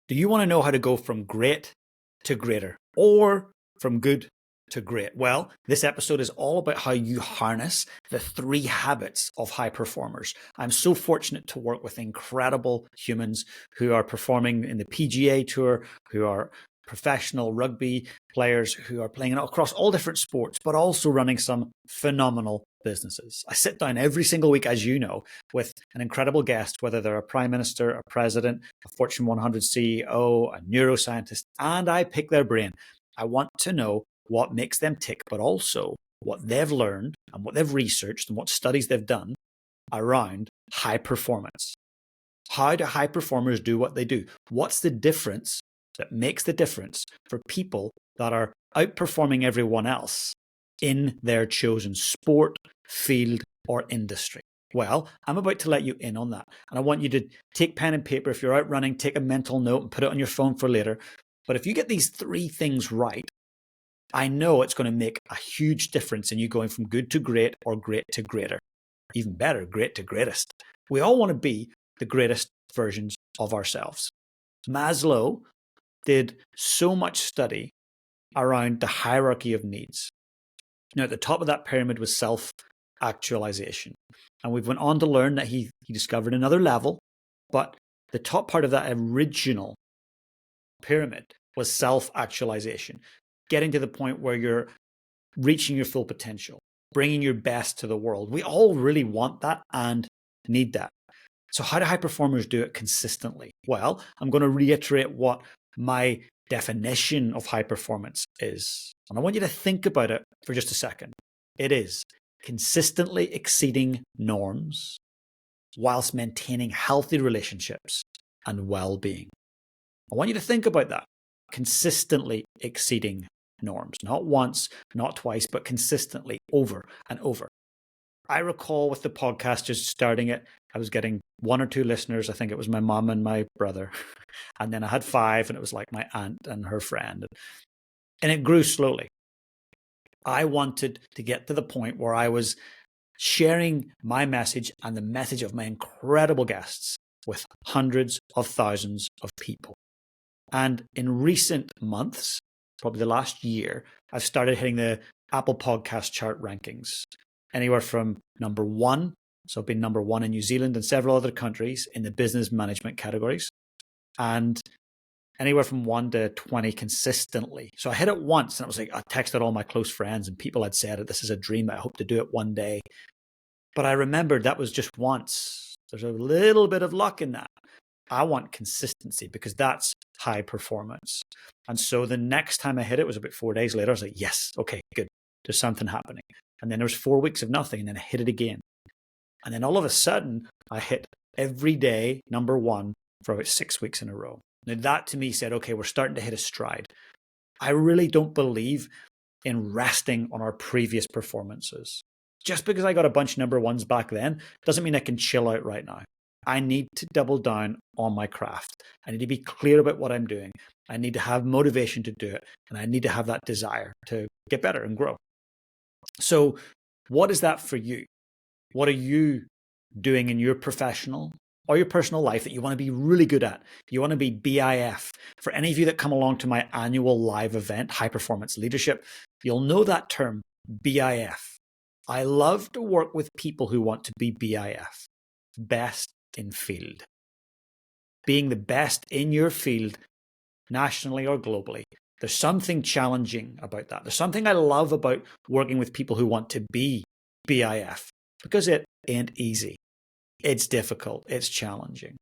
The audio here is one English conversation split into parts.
Do you want to know how to go from great to greater or from good to great? Well, this episode is all about how you harness the 3 habits of high performers. I'm so fortunate to work with incredible humans who are performing in the PGA Tour, who are professional rugby players, who are playing across all different sports, but also running some phenomenal businesses. I sit down every single week, as you know, with an incredible guest, whether they're a prime minister, a president, a Fortune 100 CEO, a neuroscientist, and I pick their brain. I want to know what makes them tick, but also what they've learned and what they've researched and what studies they've done around high performance. How do high performers do what they do? What's the difference that makes the difference for people that are outperforming everyone else in their chosen sport, field, or industry? Well, I'm about to let you in on that. And I want you to take pen and paper. If you're out running, take a mental note and put it on your phone for later. But if you get these 3 things right, I know it's going to make a huge difference in you going from good to great or great to greater. Even better, great to greatest. We all want to be the greatest versions of ourselves. Maslow did so much study around the hierarchy of needs. Now, at the top of that pyramid was self-actualization. And we've went on to learn that he discovered another level, but the top part of that original pyramid was self-actualization, getting to the point where you're reaching your full potential, bringing your best to the world. We all really want that and need that. So how do high performers do it consistently? Well, I'm going to reiterate what my definition of high performance is. And I want you to think about it for just a second. It is consistently exceeding norms whilst maintaining healthy relationships and well-being. I want you to think about that. Consistently exceeding norms, not once, not twice, but consistently over and over. I recall with the podcast just starting it, I was getting 1 or 2 listeners. I think it was my mom and my brother. And then I had 5, and it was like my aunt and her friend. And it grew slowly. I wanted to get to the point where I was sharing my message and the message of my incredible guests with hundreds of thousands of people. And in recent months, probably the last year, I've started hitting the Apple Podcast chart rankings. Anywhere from number 1, so I've been number 1 in New Zealand and several other countries in the business management categories, and anywhere from 1 to 20 consistently. So I hit it once, and I was like, I texted all my close friends, and people had said, this is a dream. I hope to do it one day. But I remembered that was just once. There's a little bit of luck in that. I want consistency because that's high performance. And so the next time I hit it was about 4 days later. I was like, yes, okay, good. There's something happening. And then there was 4 weeks of nothing, and then I hit it again. And then all of a sudden, I hit every day number 1 for about 6 weeks in a row. Now that to me said, okay, we're starting to hit a stride. I really don't believe in resting on our previous performances. Just because I got a bunch of number 1s back then doesn't mean I can chill out right now. I need to double down on my craft. I need to be clear about what I'm doing. I need to have motivation to do it. And I need to have that desire to get better and grow. So what is that for you? What are you doing in your professional or your personal life that you want to be really good at? You want to be BIF. For any of you that come along to my annual live event, High Performance Leadership, you'll know that term, BIF. I love to work with people who want to be BIF, best in field. Being the best in your field, nationally or globally. There's something challenging about that. There's something I love about working with people who want to be BIF because it ain't easy. It's difficult. It's challenging.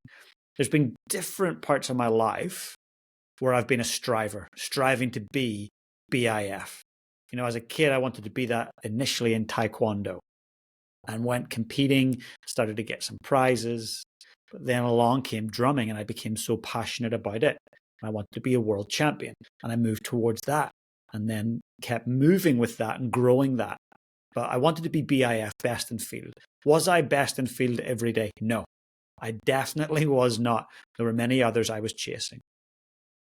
There's been different parts of my life where I've been a striver, striving to be BIF. You know, as a kid, I wanted to be that initially in Taekwondo and went competing, started to get some prizes. But then along came drumming and I became so passionate about it. I wanted to be a world champion and I moved towards that and then kept moving with that and growing that. But I wanted to be BIF, best in field. Was I best in field every day? No, I definitely was not. There were many others I was chasing.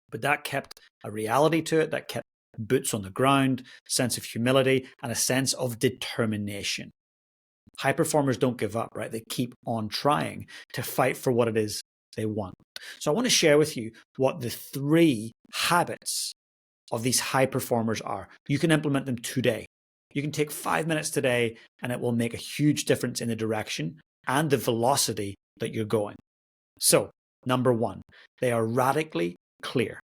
But that kept a reality to it, that kept boots on the ground, sense of humility, and a sense of determination. High performers don't give up, right? They keep on trying to fight for what it is they want. So I want to share with you what the 3 habits of these high performers are. You can implement them today. You can take 5 minutes today and it will make a huge difference in the direction and the velocity that you're going. So, number 1, they are radically clear.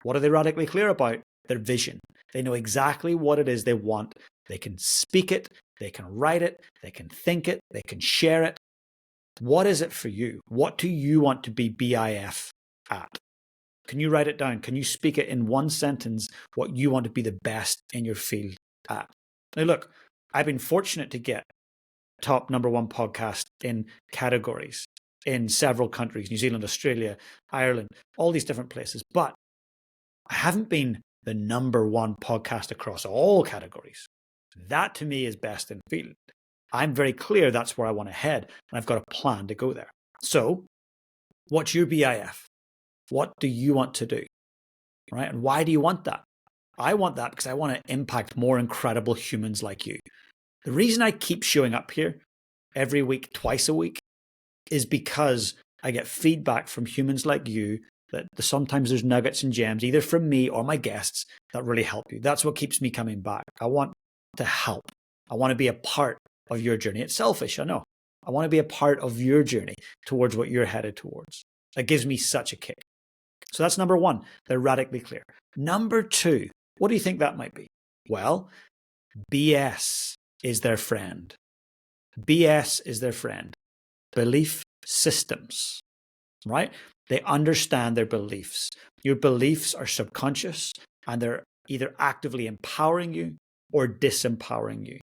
What are they radically clear about? Their vision. They know exactly what it is they want. They can speak it, they can write it, they can think it, they can share it. What is it for you? What do you want to be BIF at? Can you write it down? Can you speak it in one sentence what you want to be the best in your field at? Now, look, I've been fortunate to get top #1 podcast in categories in several countries, New Zealand, Australia, Ireland, all these different places. But I haven't been the #1 podcast across all categories. That to me is best in field. I'm very clear that's where I want to head, and I've got a plan to go there. So, what's your BIF? What do you want to do? Right? And why do you want that? I want that because I want to impact more incredible humans like you. The reason I keep showing up here every week, twice a week, is because I get feedback from humans like you that sometimes there's nuggets and gems, either from me or my guests, that really help you. That's what keeps me coming back. I want to help. I want to be a part of your journey. It's selfish, I know. I want to be a part of your journey towards what you're headed towards. That gives me such a kick. So that's number 1. They're radically clear. Number 2, what do you think that might be? Well, BS is their friend. BS is their friend. Belief systems, right? They understand their beliefs. Your beliefs are subconscious and they're either actively empowering you or disempowering you.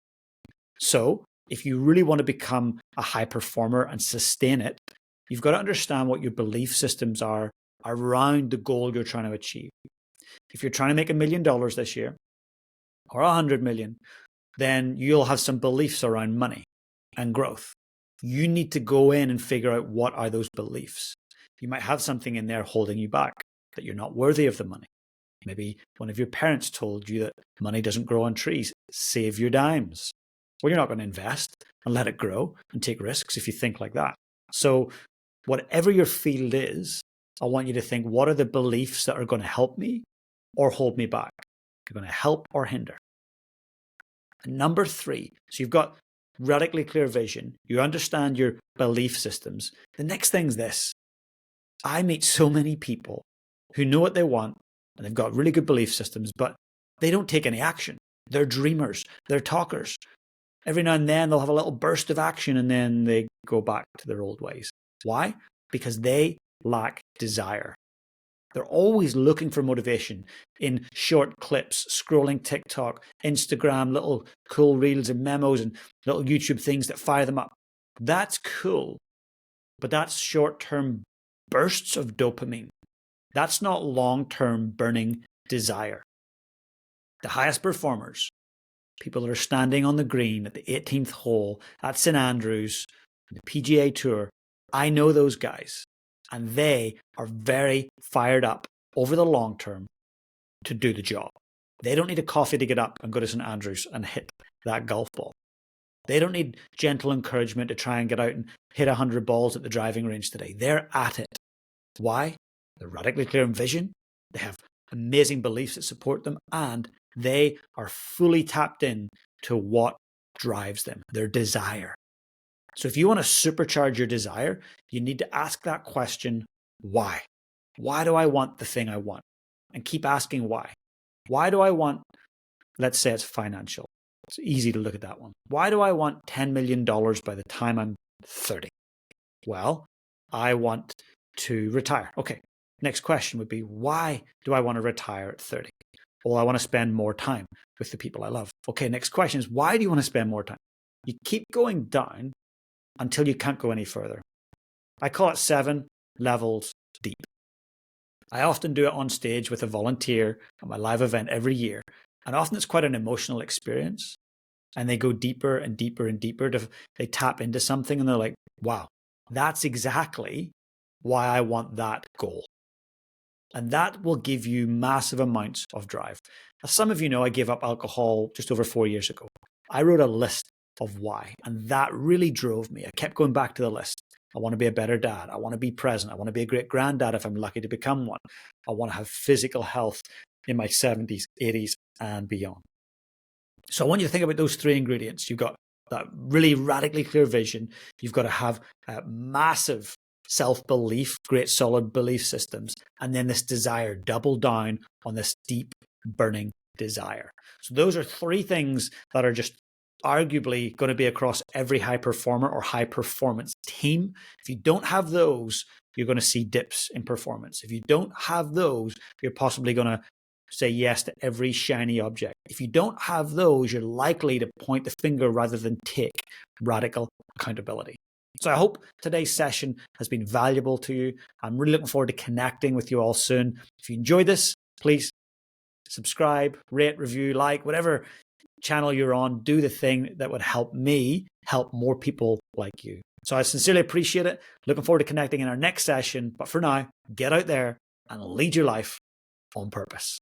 So if you really want to become a high performer and sustain it, you've got to understand what your belief systems are around the goal you're trying to achieve. If you're trying to make $1 million this year or 100 million, then you'll have some beliefs around money and growth. You need to go in and figure out what are those beliefs. You might have something in there holding you back, that you're not worthy of the money. Maybe one of your parents told you that money doesn't grow on trees. Save your dimes. Well, you're not going to invest and let it grow and take risks if you think like that. So whatever your field is, I want you to think, what are the beliefs that are going to help me or hold me back? They're going to help or hinder. And number 3, so you've got radically clear vision. You understand your belief systems. The next thing is this. I meet so many people who know what they want and they've got really good belief systems, but they don't take any action. They're dreamers. They're talkers. Every now and then they'll have a little burst of action and then they go back to their old ways. Why? Because they lack desire. They're always looking for motivation in short clips, scrolling TikTok, Instagram, little cool reels and memos and little YouTube things that fire them up. That's cool, but that's short-term bursts of dopamine. That's not long-term burning desire. The highest performers, people that are standing on the green at the 18th hole at St Andrews, the PGA Tour, I know those guys. And they are very fired up over the long term to do the job. They don't need a coffee to get up and go to St Andrews and hit that golf ball. They don't need gentle encouragement to try and get out and hit 100 balls at the driving range today. They're at it. Why? They're radically clear in vision. They have amazing beliefs that support them, and they are fully tapped in to what drives them, their desire. So if you want to supercharge your desire, you need to ask that question, why? Why do I want the thing I want? And keep asking why. Why do I want, let's say it's financial. It's easy to look at that one. Why do I want $10 million by the time I'm 30? Well, I want to retire. Okay, next question would be, why do I want to retire at 30? Well, I want to spend more time with the people I love. Okay, next question is, why do you want to spend more time? You keep going down until you can't go any further. I call it 7 levels deep. I often do it on stage with a volunteer at my live event every year. And often it's quite an emotional experience. And they go deeper and deeper and deeper. They tap into something and they're like, wow, that's exactly why I want that goal. And that will give you massive amounts of drive. As some of you know, I gave up alcohol just over 4 years ago. I wrote a list of why, and that really drove me. I kept going back to the list. I want to be a better dad. I want to be present. I want to be a great granddad if I'm lucky to become one. I want to have physical health in my 70s, 80s, and beyond. So I want you to think about those three ingredients. You've got that really radically clear vision. You've got to have massive self-belief, great solid belief systems, and then this desire, double down on this deep burning desire. So those are three things that are just arguably going to be across every high performer or high performance team. If you don't have those, you're going to see dips in performance. If you don't have those, you're possibly going to say yes to every shiny object. If you don't have those, you're likely to point the finger rather than take radical accountability. So I hope today's session has been valuable to you. I'm really looking forward to connecting with you all soon. If you enjoyed this, please subscribe, rate, review, like, whatever channel you're on, do the thing that would help me help more people like you. So I sincerely appreciate it. Looking forward to connecting in our next session. But for now, get out there and lead your life on purpose.